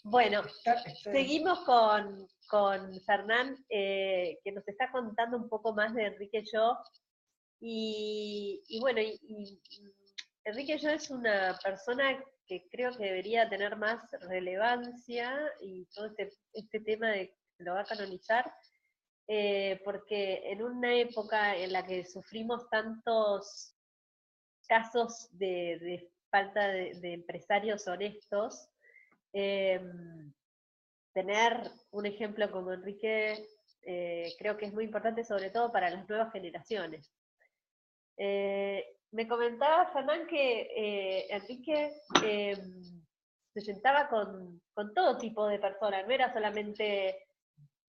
Bueno, Está- seguimos con Fernán, que nos está contando un poco más de Enrique Yo. Y bueno, Enrique Yo es una persona que creo que debería tener más relevancia y todo este tema de que se lo va a canonizar, porque en una época en la que sufrimos tantos casos de falta de empresarios honestos, eh, tener un ejemplo como Enrique creo que es muy importante, sobre todo para las nuevas generaciones. Me comentaba Fernán que Enrique se sentaba con todo tipo de personas, no era solamente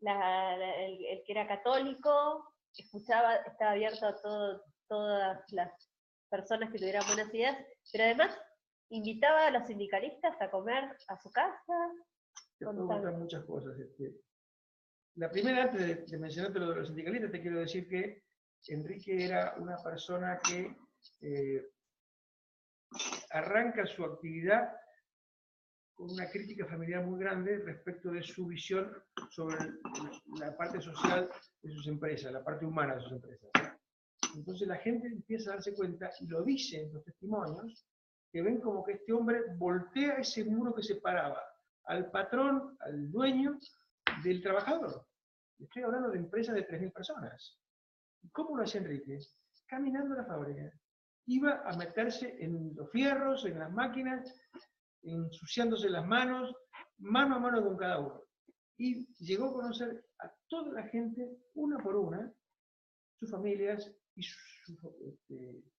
el que era católico, escuchaba, estaba abierto a todas las personas que tuvieran buenas ideas, pero además invitaba a los sindicalistas a comer a su casa. Te puedo contar muchas cosas. La primera, antes de mencionarte lo de los sindicalistas, te quiero decir que Enrique era una persona que arranca su actividad con una crítica familiar muy grande respecto de su visión sobre la parte social de sus empresas, la parte humana de sus empresas. Entonces la gente empieza a darse cuenta, y lo dice en los testimonios, que ven como que este hombre voltea ese muro que separaba al patrón, al dueño, del trabajador. Estoy hablando de empresas de 3.000 personas. ¿Y cómo lo hacía Enrique? Caminando a la fábrica. Iba a meterse en los fierros, en las máquinas, ensuciándose las manos, mano a mano con cada uno. Y llegó a conocer a toda la gente, una por una, sus familias y sus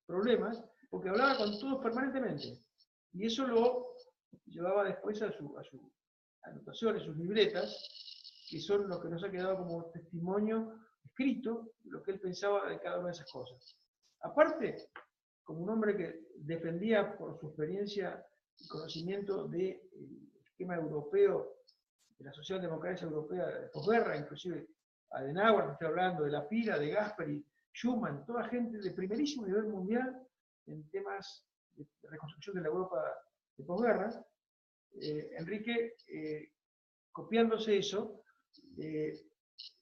problemas, porque hablaba con todos permanentemente. Y eso lo llevaba después a sus anotaciones, sus libretas, que son lo que nos ha quedado como testimonio escrito de lo que él pensaba de cada una de esas cosas. Aparte, como un hombre que defendía por su experiencia y conocimiento del esquema europeo, de la socialdemocracia europea de posguerra, inclusive Adenauer, estoy hablando de la Pira, de Gasperi, Schuman, toda gente de primerísimo nivel mundial en temas de reconstrucción de la Europa de posguerra, Enrique, copiándose eso,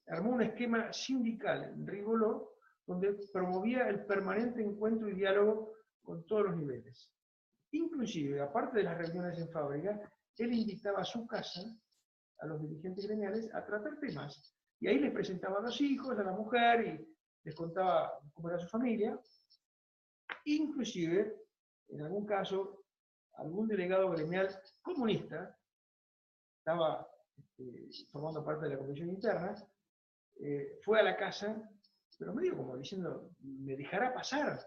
armó un esquema sindical en Rigoló, donde promovía el permanente encuentro y diálogo con todos los niveles. Inclusive, aparte de las reuniones en fábrica, él invitaba a su casa a los dirigentes gremiales a tratar temas. Y ahí les presentaba a los hijos, a la mujer, y les contaba cómo era su familia. Inclusive, en algún caso, algún delegado gremial comunista estaba formando parte de la comisión interna, fue a la casa, pero medio como diciendo, ¿me dejará pasar?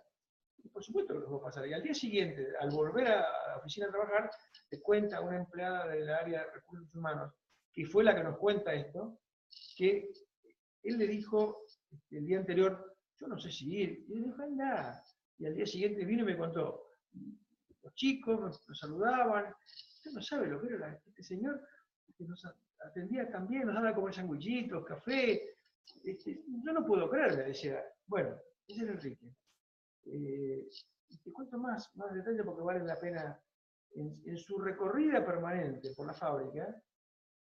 Y por supuesto que los va a pasar. Y al día siguiente, al volver a la oficina a trabajar, le cuenta a una empleada del área de recursos humanos, que fue la que nos cuenta esto, que él le dijo el día anterior, yo no sé si ir, y él dijo, anda. Y al día siguiente vino y me contó, los chicos nos saludaban, usted no sabe lo que era este señor, que nos atendía también, nos daba a comer sanguillitos, café, yo no puedo creer, me decía. Bueno, ese es Enrique. Te cuento más detalles porque vale la pena. En su recorrida permanente por la fábrica,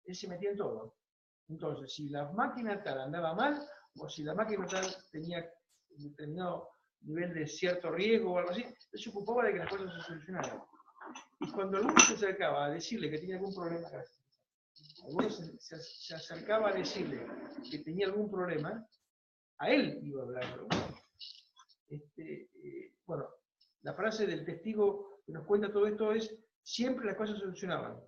él se metía en todo. Entonces, si la máquina tal andaba mal, o si la máquina tal tenía un determinado nivel de cierto riesgo o algo así, él se ocupaba de que las cosas se solucionaran. Y cuando alguno se acercaba a decirle que tenía algún problema, alguno se acercaba a decirle que tenía algún problema, a él iba a hablarlo. Bueno, la frase del testigo que nos cuenta todo esto es, siempre las cosas se solucionaban.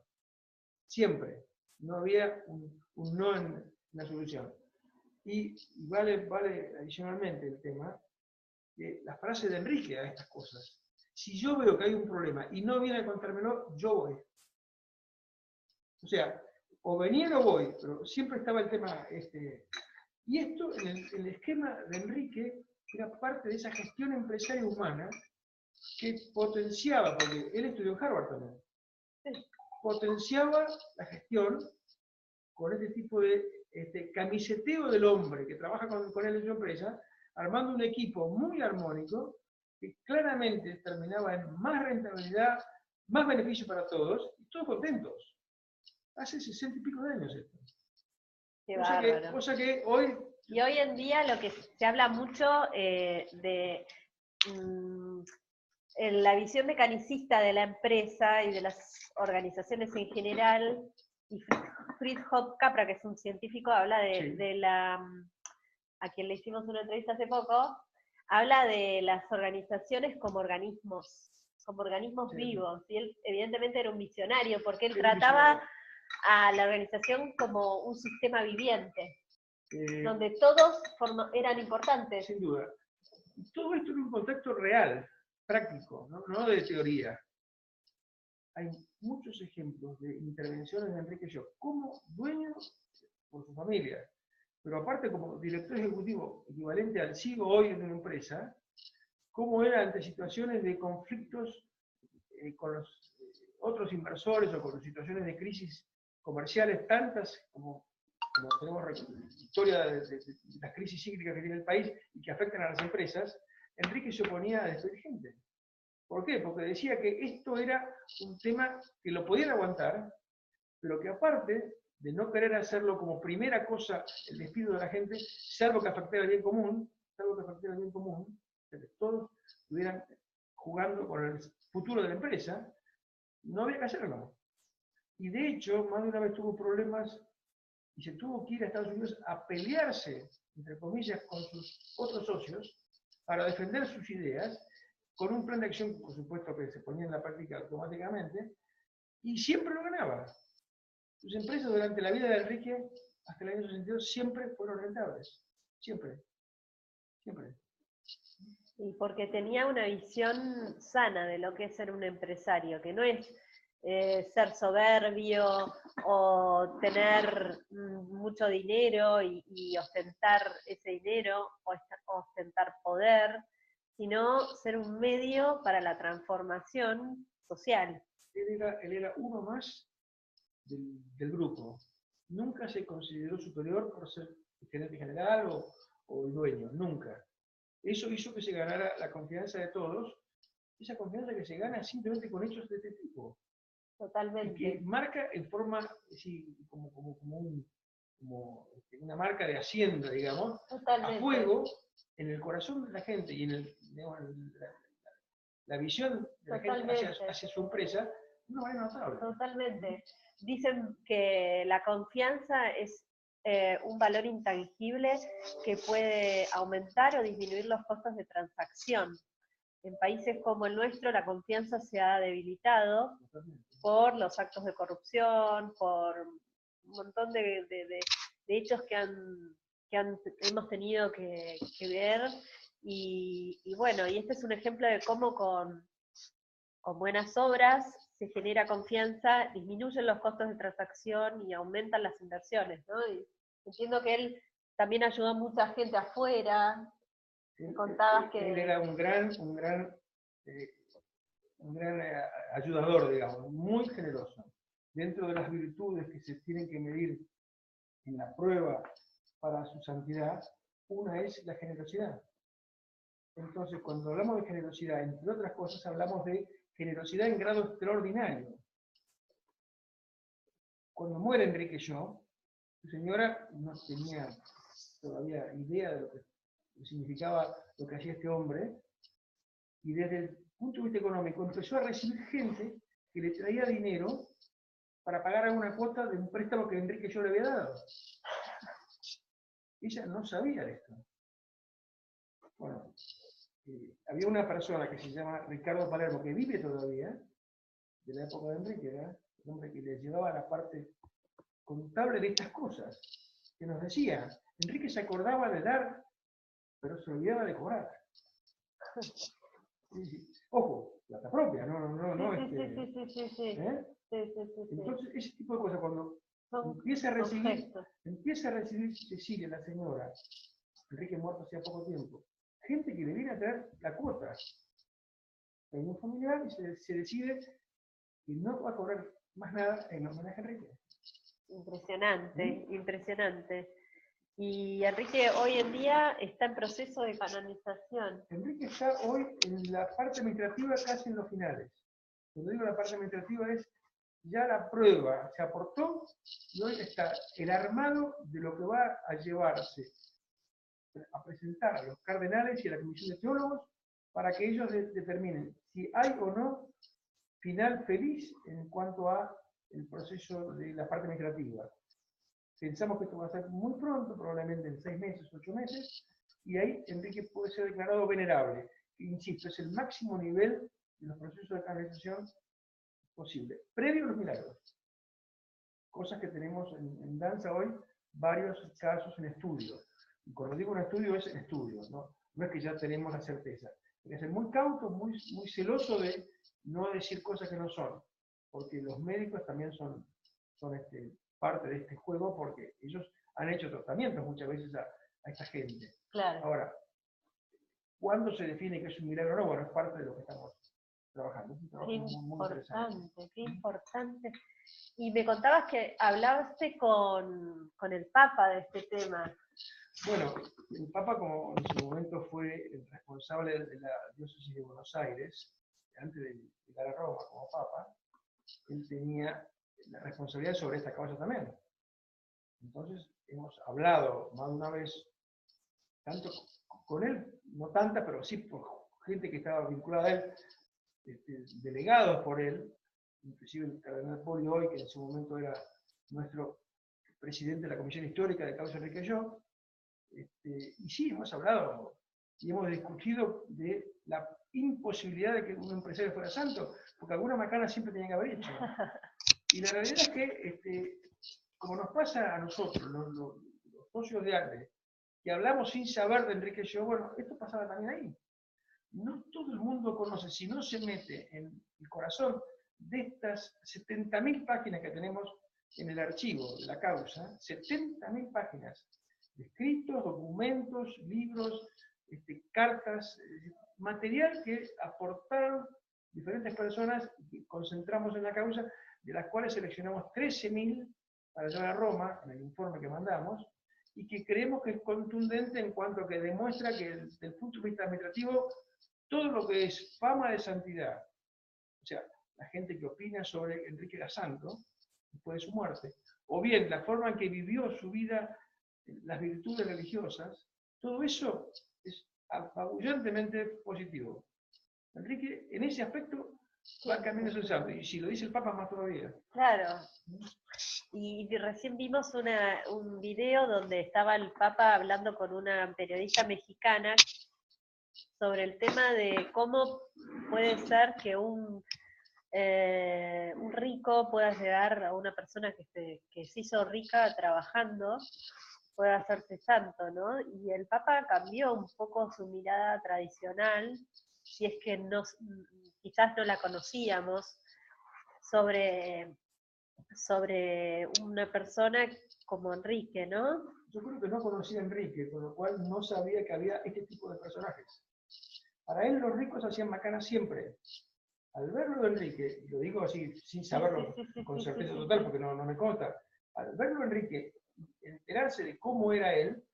Siempre. No había un no en la solución. Y vale adicionalmente el tema, que la frase de Enrique a estas cosas. Si yo veo que hay un problema y no viene a contármelo, yo voy. O sea, o venía o voy, pero siempre estaba el tema. Y esto, en el esquema de Enrique, era parte de esa gestión empresaria humana que potenciaba, porque él estudió en Harvard también, potenciaba la gestión con este tipo de camiseteo del hombre que trabaja con él en su empresa, armando un equipo muy armónico que claramente terminaba en más rentabilidad, más beneficio para todos y todos contentos. Hace 60 y pico de años esto. Qué bárbaro. Cosa que hoy... Y hoy en día lo que se habla mucho de en la visión mecanicista de la empresa y de las organizaciones en general, y Fritjof Capra, que es un científico, habla de la, a quien le hicimos una entrevista hace poco, habla de las organizaciones como organismos vivos, y él evidentemente era un visionario, porque él trataba a la organización como un sistema viviente, donde todos eran importantes. Sin duda. Todo esto en un contexto real, práctico, no de teoría. Hay muchos ejemplos de intervenciones de Enrique Schiff como dueño por su familia, pero aparte como director ejecutivo equivalente al CEO hoy en una empresa, cómo era ante situaciones de conflictos con los otros inversores o con situaciones de crisis comerciales tantas como tenemos historia de las crisis cíclicas que tiene el país y que afectan a las empresas. Enrique se oponía a despedir gente. ¿Por qué? Porque decía que esto era un tema que lo podían aguantar, pero que aparte de no querer hacerlo como primera cosa el despido de la gente, salvo que afectara el bien común, que todos estuvieran jugando con el futuro de la empresa, no había que hacerlo. Y de hecho, más de una vez tuvo problemas y se tuvo que ir a Estados Unidos a pelearse, entre comillas, con sus otros socios para defender sus ideas, con un plan de acción, por supuesto, que se ponía en la práctica automáticamente, y siempre lo ganaba. Sus empresas durante la vida de Enrique, hasta el año 62, siempre fueron rentables. Siempre. Siempre. Y porque tenía una visión sana de lo que es ser un empresario, que no es ser soberbio o tener mucho dinero y ostentar ese dinero o ostentar poder, sino ser un medio para la transformación social. Él era uno más del grupo. Nunca se consideró superior por ser gerente general o el dueño, nunca. Eso hizo que se ganara la confianza de todos, esa confianza que se gana simplemente con hechos de este tipo. Totalmente. Y que marca en forma, sí, como una marca de hacienda, digamos, totalmente, a fuego en el corazón de la gente y en la visión de la gente hacia su empresa, una manera notable. Totalmente. Dicen que la confianza es un valor intangible que puede aumentar o disminuir los costos de transacción. En países como el nuestro, la confianza se ha debilitado por los actos de corrupción, por un montón de hechos que hemos tenido que ver. Y bueno, y este es un ejemplo de cómo con buenas obras se genera confianza, disminuyen los costos de transacción y aumentan las inversiones, ¿no? Y entiendo que él también ayudó a mucha gente afuera. Contabas que él era un gran ayudador, digamos, muy generoso. Dentro de las virtudes que se tienen que medir en la prueba para su santidad, una es la generosidad. Entonces, cuando hablamos de generosidad, entre otras cosas, hablamos de generosidad en grado extraordinario. Cuando muere Enrique Schiff, su señora no tenía todavía idea de lo que significaba lo que hacía este hombre, y desde el punto de vista económico empezó a recibir gente que le traía dinero para pagar alguna cuota de un préstamo que Enrique Schiff le había dado. Ella no sabía de esto. Bueno, había una persona que se llama Ricardo Palermo, que vive todavía, de la época de Enrique, era el hombre que le llevaba la parte contable de estas cosas, que nos decía, Enrique se acordaba de dar, pero se olvidaba de cobrar. Ojo, plata propia, no. Sí. Entonces, ese tipo de cosas, cuando empieza a recibir Cecilia, la señora, Enrique muerto hacía poco tiempo, gente que debiera traer la cuota, reunión familiar, y se decide que no va a cobrar más nada en homenaje a Enrique. Impresionante. Y Enrique hoy en día está en proceso de canonización. Enrique está hoy en la parte administrativa casi en los finales. Cuando digo la parte administrativa es ya la prueba se aportó y hoy está el armado de lo que va a llevarse a presentar a los cardenales y a la Comisión de Teólogos para que ellos determinen si hay o no final feliz en cuanto a el proceso de la parte administrativa. Pensamos que esto va a ser muy pronto, probablemente en 6 meses, 8 meses, y ahí Enrique puede ser declarado venerable. Insisto, es el máximo nivel de los procesos de canonización posible, previo a los milagros. Cosas que tenemos en danza hoy, varios casos en estudio. Y cuando digo un estudio, es estudio, ¿no? No es que ya tenemos la certeza. Hay que ser muy cauto, muy celoso de no decir cosas que no son, porque los médicos también son parte de este juego, porque ellos han hecho tratamientos muchas veces a esta gente. Claro. Ahora, ¿cuándo se define que es un milagro o no? Bueno, es parte de lo que estamos trabajando. Es un trabajo muy interesante. Qué importante. Y me contabas que hablaste con el Papa de este tema. Bueno, el Papa, como en su momento fue el responsable de la diócesis de Buenos Aires, antes de llegar a Roma como Papa, él tenía la responsabilidad sobre esta causa también. Entonces, hemos hablado más de una vez, tanto con él, no tanta, pero sí por gente que estaba vinculada a él, delegados por él, inclusive el cardenal Poli hoy, que en su momento era nuestro presidente de la Comisión Histórica de Causa Enrique Yo, y sí, hemos hablado y hemos discutido de la imposibilidad de que un empresario fuera santo, porque alguna macana siempre tenía que haber hecho. Y la realidad es que, como nos pasa a nosotros, los socios de ALDE, que hablamos sin saber de Enrique Yo, bueno, esto pasaba también ahí. No todo el mundo conoce, si no se mete en el corazón de estas 70.000 páginas que tenemos en el archivo de la causa, 70.000 páginas de escritos, documentos, libros, cartas, material que aportaron diferentes personas y que concentramos en la causa, de las cuales seleccionamos 13.000 para llevar a Roma, en el informe que mandamos, y que creemos que es contundente en cuanto a que demuestra que desde el punto de vista administrativo, todo lo que es fama de santidad, o sea, la gente que opina sobre Enrique era santo, después de su muerte, o bien la forma en que vivió su vida, las virtudes religiosas, todo eso es apabullantemente positivo. Enrique, en ese aspecto, va camino hacia el santo, y si lo dice el Papa, más todavía. Claro. Y recién vimos un video donde estaba el Papa hablando con una periodista mexicana sobre el tema de cómo puede ser que un rico pueda llegar a una persona que se hizo rica trabajando, pueda hacerse santo, ¿no? Y el Papa cambió un poco su mirada tradicional, si es que quizás no la conocíamos, sobre una persona como Enrique, ¿no? Yo creo que no conocía a Enrique, con lo cual no sabía que había este tipo de personajes. Para él los ricos hacían macanas siempre. Al verlo de Enrique, y lo digo así sin saberlo con certeza total porque no me consta, al verlo Enrique, enterarse de cómo era él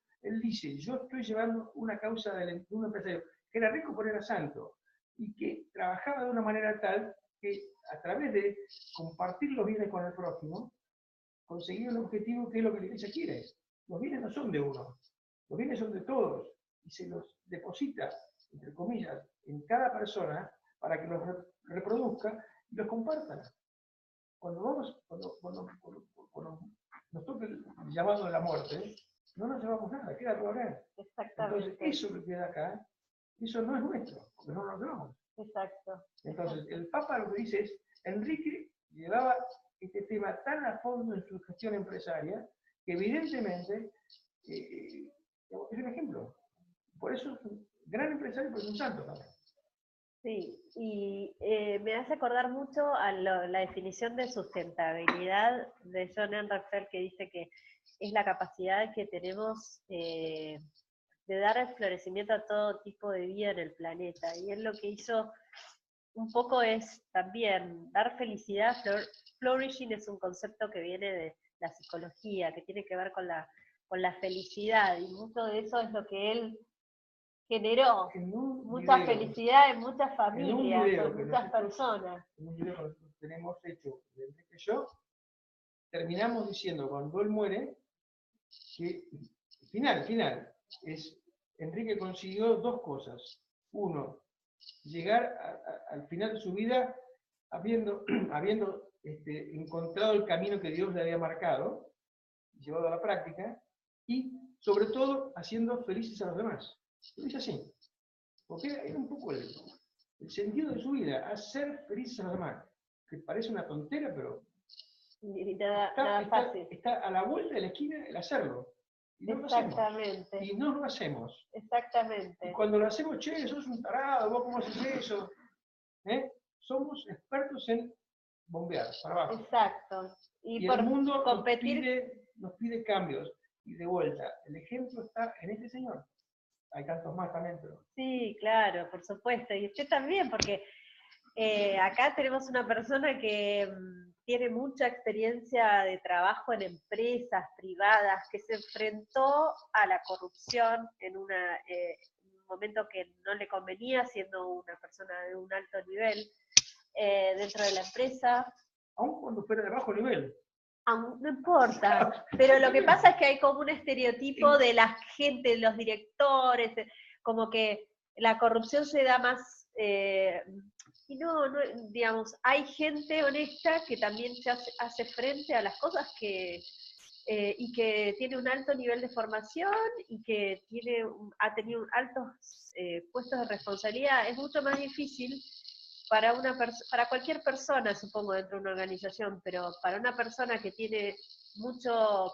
dice, yo estoy llevando una causa de un empresario que era rico pero era santo, y que trabajaba de una manera tal que a través de compartir los bienes con el prójimo, conseguía un objetivo que es lo que la Iglesia quiere. Los bienes no son de uno, los bienes son de todos, y se los deposita, entre comillas, en cada persona para que los reproduzca y los comparta. Cuando nos toca el llamado de la muerte, no nos llevamos nada, queda todo acá. Exactamente. Entonces, eso que queda acá, eso no es nuestro, porque no lo llevamos. Exacto. Entonces, el Papa lo que dice es, Enrique llevaba este tema tan a fondo en su gestión empresaria, que evidentemente es un ejemplo. Por eso es un gran empresario, pero es un santo también. Sí, y me hace acordar mucho a la definición de sustentabilidad de John Enraffel, que dice que es la capacidad que tenemos de dar el florecimiento a todo tipo de vida en el planeta. Y él lo que hizo un poco es también dar felicidad. Flourishing es un concepto que viene de la psicología, que tiene que ver con la felicidad, y mucho de eso es lo que él generó mucha felicidad en muchas familias, en muchas personas. En un video tenemos hecho de Enrique y yo, terminamos diciendo cuando él muere, que final, es Enrique consiguió dos cosas. Uno, llegar al final de su vida habiendo encontrado el camino que Dios le había marcado, llevado a la práctica, y sobre todo haciendo felices a los demás. Lo dice así, porque era un poco el sentido de su vida, hacer felices a los demás, que parece una tontera, pero nada fácil. Está a la vuelta de la esquina el hacerlo. Y no Exactamente. lo hacemos. Y no lo hacemos. Exactamente. Y cuando lo hacemos, che, sos un tarado, vos cómo haces eso. Somos expertos en bombear para abajo. Exacto. Y el mundo nos pide cambios. Y de vuelta, el ejemplo está en este señor. Hay tantos más también, pero... Sí, claro, por supuesto. Y usted también, porque acá tenemos una persona que tiene mucha experiencia de trabajo en empresas privadas, que se enfrentó a la corrupción en un momento que no le convenía, siendo una persona de un alto nivel dentro de la empresa. Aún cuando fuera de bajo nivel. No importa, pero lo que pasa es que hay como un estereotipo de la gente, de los directores, como que la corrupción se da más, y no, digamos, hay gente honesta que también se hace frente a las cosas y que tiene un alto nivel de formación y que ha tenido altos puestos de responsabilidad. Es mucho más difícil para cualquier persona, supongo, dentro de una organización, pero para una persona que tiene mucho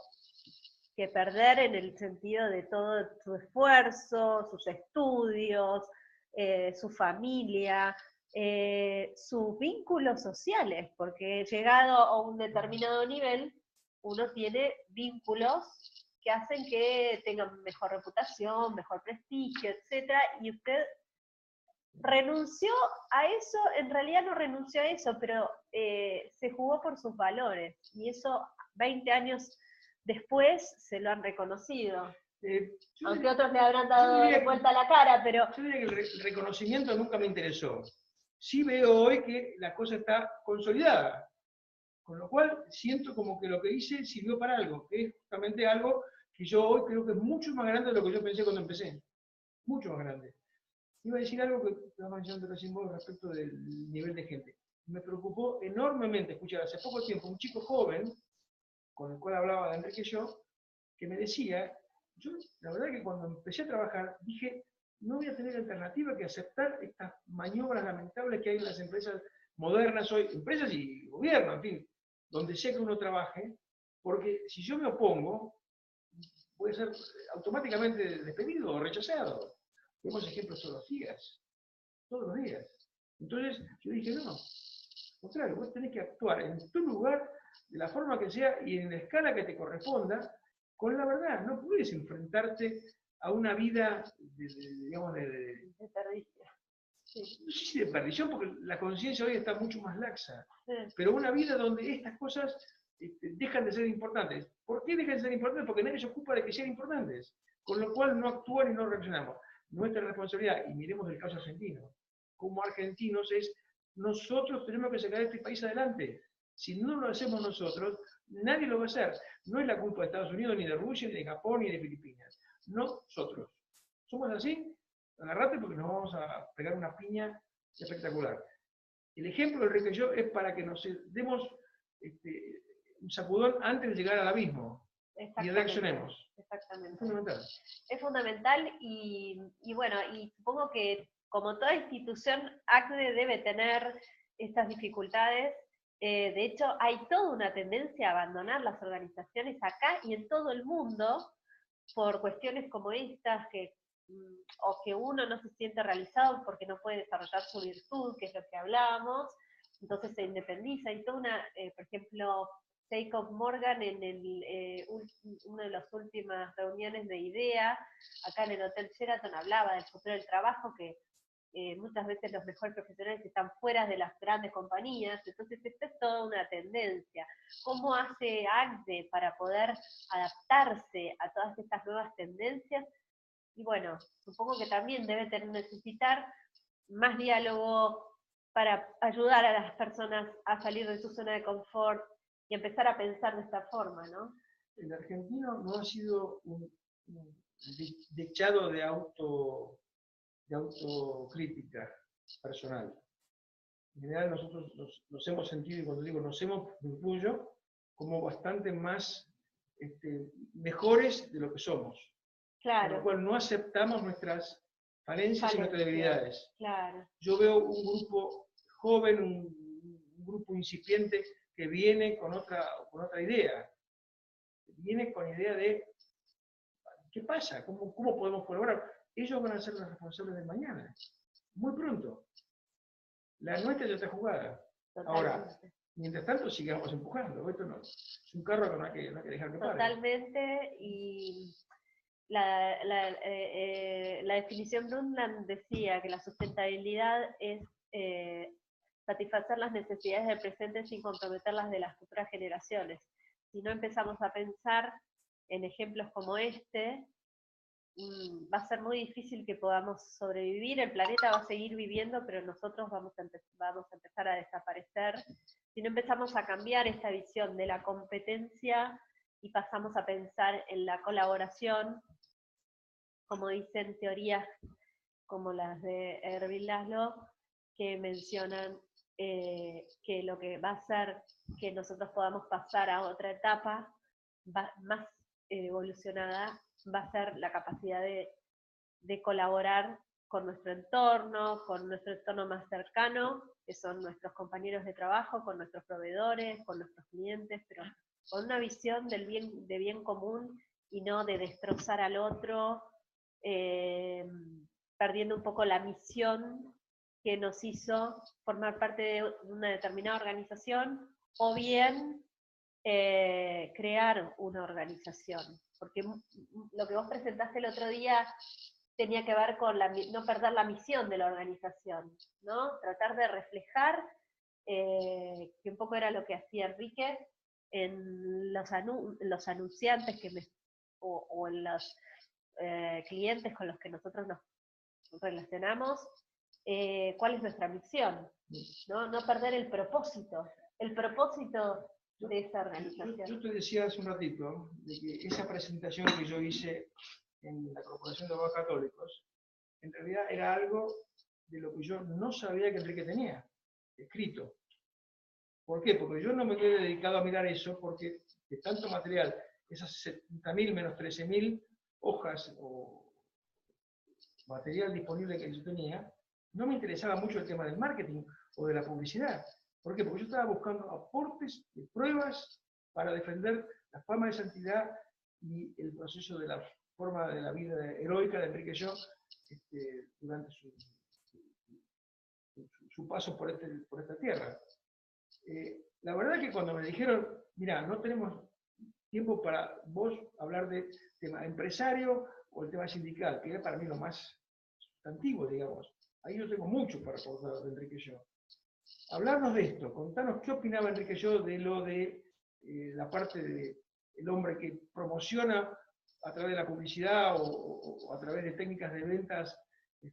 que perder en el sentido de todo su esfuerzo, sus estudios, su familia, sus vínculos sociales, porque llegado a un determinado nivel, uno tiene vínculos que hacen que tengan mejor reputación, mejor prestigio, etcétera, y usted renunció a eso, en realidad no renunció a eso, pero se jugó por sus valores, y eso 20 años después se lo han reconocido. Aunque otros le habrán dado vuelta a la cara, pero... Yo diría que el reconocimiento nunca me interesó. Sí veo hoy que la cosa está consolidada, con lo cual siento como que lo que hice sirvió para algo, que es justamente algo que yo hoy creo que es mucho más grande de lo que yo pensé cuando empecé. Mucho más grande. Iba a decir algo que estaba mencionando recién vos respecto del nivel de gente. Me preocupó enormemente escuchar hace poco tiempo un chico joven, con el cual hablaba de Enrique y yo, que me decía, yo la verdad que cuando empecé a trabajar dije, no voy a tener alternativa que aceptar estas maniobras lamentables que hay en las empresas modernas hoy, empresas y gobierno, en fin, donde sea que uno trabaje, porque si yo me opongo, voy a ser automáticamente despedido o rechazado. Tenemos ejemplos todos los días. Entonces yo dije, no, al contrario, vos tenés que actuar en tu lugar, de la forma que sea y en la escala que te corresponda, con la verdad. No puedes enfrentarte a una vida de perdición. Sí. No sé si de perdición, porque la conciencia hoy está mucho más laxa, Sí. pero una vida donde estas cosas dejan de ser importantes. ¿Por qué dejan de ser importantes? Porque nadie se ocupa de que sean importantes, con lo cual no actúan y no reaccionamos. Nuestra responsabilidad, y miremos el caso argentino, como argentinos es, nosotros tenemos que sacar este país adelante. Si no lo hacemos nosotros, nadie lo va a hacer. No es la culpa de Estados Unidos, ni de Rusia, ni de Japón, ni de Filipinas. Nosotros. ¿Somos así? Agarrate porque nos vamos a pegar una piña espectacular. El ejemplo del Enrique y yo es para que nos demos un sacudón antes de llegar al abismo y reaccionemos. Exactamente. Es fundamental. Es fundamental y bueno, y supongo que como toda institución, ACDE debe tener estas dificultades. De hecho, hay toda una tendencia a abandonar las organizaciones acá y en todo el mundo por cuestiones como estas, o que uno no se siente realizado porque no puede desarrollar su virtud, que es lo que hablábamos, entonces se independiza. Y toda una, por ejemplo, Jacob Morgan en una de las últimas reuniones de IDEA, acá en el Hotel Sheraton, hablaba del futuro del trabajo, que muchas veces los mejores profesionales están fuera de las grandes compañías, entonces esta es toda una tendencia. ¿Cómo hace ACDE para poder adaptarse a todas estas nuevas tendencias? Y bueno, supongo que también debe necesitar más diálogo para ayudar a las personas a salir de su zona de confort y empezar a pensar de esta forma, ¿no? El argentino no ha sido un dechado de autocrítica personal. En general nosotros nos hemos sentido, y cuando digo nos hemos, me incluyo, como bastante más mejores de lo que somos. Claro. Con lo cual no aceptamos nuestras falencias y nuestras debilidades. Claro. Yo veo un grupo joven, un grupo incipiente que viene con otra idea. Viene con idea de ¿qué pasa? ¿Cómo podemos colaborar? Ellos van a ser los responsables de mañana, muy pronto. La nuestra ya está jugada. Totalmente. Ahora, mientras tanto sigamos empujando. Esto no, es un carro que no hay que dejar que pare. Totalmente, y la definición Brundtland decía que la sustentabilidad es satisfacer las necesidades del presente sin comprometer las de las futuras generaciones. Si no empezamos a pensar en ejemplos como este, va a ser muy difícil que podamos sobrevivir, el planeta va a seguir viviendo, pero nosotros vamos a empezar a desaparecer. Si no empezamos a cambiar esta visión de la competencia y pasamos a pensar en la colaboración, como dicen teorías como las de Ervin Laszlo, que mencionan que lo que va a hacer que nosotros podamos pasar a otra etapa más evolucionada va a ser la capacidad de colaborar con nuestro entorno más cercano, que son nuestros compañeros de trabajo, con nuestros proveedores, con nuestros clientes, pero con una visión de bien común y no de destrozar al otro, perdiendo un poco la misión que nos hizo formar parte de una determinada organización, o bien crear una organización. Porque lo que vos presentaste el otro día tenía que ver con no perder la misión de la organización, ¿no? Tratar de reflejar, que un poco era lo que hacía Enrique, en los anunciantes o en los clientes con los que nosotros nos relacionamos, cuál es nuestra misión, ¿no? No perder el propósito de esa organización. Yo te decía hace un ratito de que esa presentación que yo hice en la Corporación de Abogados Católicos, en realidad era algo de lo que yo no sabía que Enrique tenía escrito. ¿Por qué? Porque yo no me quedé dedicado a mirar eso, porque de tanto material, esas 70.000 menos 13.000 hojas o material disponible que yo tenía, no me interesaba mucho el tema del marketing o de la publicidad. ¿Por qué? Porque yo estaba buscando aportes de pruebas para defender la fama de santidad y el proceso de la forma de la vida heroica de Enrique Yo durante su paso por esta tierra. La verdad es que cuando me dijeron, mira, no tenemos tiempo para vos hablar de tema empresario o el tema sindical, que era para mí lo más antiguo, digamos. Ahí yo tengo mucho para aportar de Enrique Yo. Hablarnos de esto, contarnos qué opinaba Enrique Yo de lo de la parte del hombre que promociona a través de la publicidad o a través de técnicas de ventas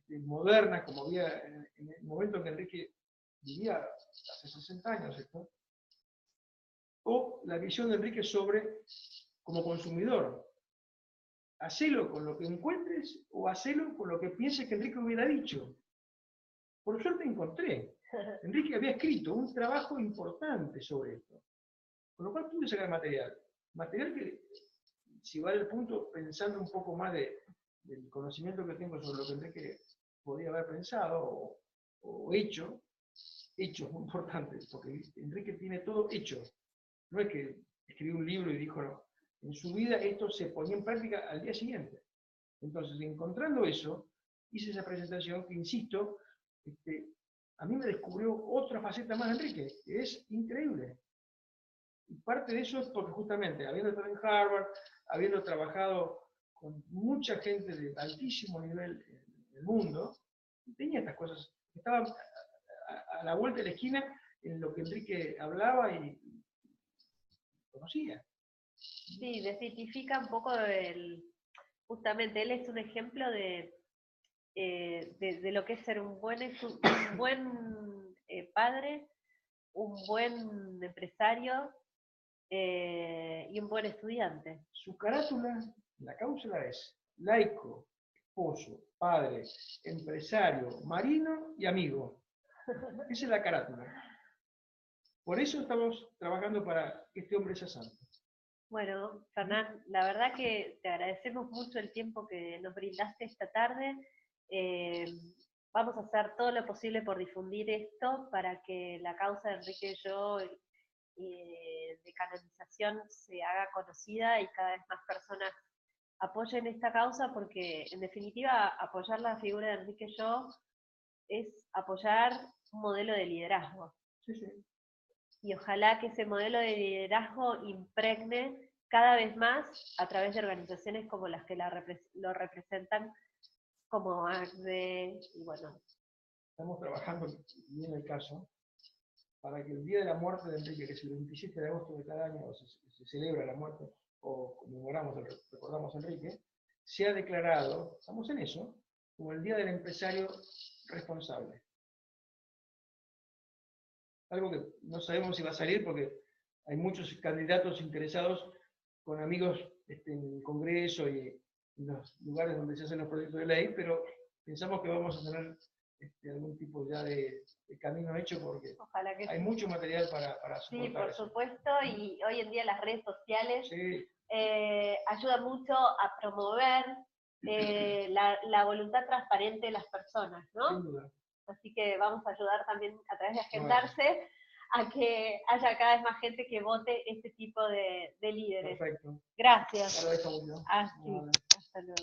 modernas, como había en el momento en que Enrique vivía hace 60 años esto, o la visión de Enrique sobre como consumidor. Hacelo con lo que encuentres o hacelo con lo que pienses que Enrique hubiera dicho. Por suerte encontré. Enrique había escrito un trabajo importante sobre esto. Con lo cual pude sacar material. Material que, si vale el punto, pensando un poco más del conocimiento que tengo sobre lo que Enrique podía haber pensado o hecho, hechos muy importantes, porque Enrique tiene todo hecho. No es que escribió un libro y dijo no. En su vida esto se ponía en práctica al día siguiente. Entonces, encontrando eso, hice esa presentación que, insisto, a mí me descubrió otra faceta más de Enrique, que es increíble. Y parte de eso es porque justamente, habiendo estado en Harvard, habiendo trabajado con mucha gente de altísimo nivel en el mundo, tenía estas cosas, estaban a la vuelta de la esquina en lo que Enrique hablaba y conocía. Sí, desmitifica un poco justamente él es un ejemplo de lo que es ser un buen padre, un buen empresario y un buen estudiante. Su carátula, la cáusula es laico, esposo, padre, empresario, marino y amigo. Esa es la carátula. Por eso estamos trabajando para que este hombre sea santo. Bueno, Fernán, la verdad que te agradecemos mucho el tiempo que nos brindaste esta tarde. Eh, Vamos a hacer todo lo posible por difundir esto para que la causa de Enrique y yo de canonización se haga conocida y cada vez más personas apoyen esta causa, porque en definitiva apoyar la figura de Enrique y yo es apoyar un modelo de liderazgo. Sí, sí. Y ojalá que ese modelo de liderazgo impregne cada vez más a través de organizaciones como las que lo representan, como ACDE, y bueno. Estamos trabajando bien el caso para que el día de la muerte de Enrique, que es el 27 de agosto de cada año, se celebra la muerte, o conmemoramos, recordamos a Enrique, sea declarado, estamos en eso, como el Día del Empresario Responsable. Algo que no sabemos si va a salir porque hay muchos candidatos interesados con amigos en el Congreso y en los lugares donde se hacen los proyectos de ley, pero pensamos que vamos a tener algún tipo ya de camino hecho porque Ojalá que hay sí. mucho material para soportar Sí, por eso. supuesto, y hoy en día las redes sociales Sí, ayudan mucho a promover la voluntad transparente de las personas, sin ¿no? duda. Así que vamos a ayudar también a través de No, agendarse a que haya cada vez más gente que vote este tipo de líderes. perfecto. Gracias. Agradezco mucho. Así, hasta luego.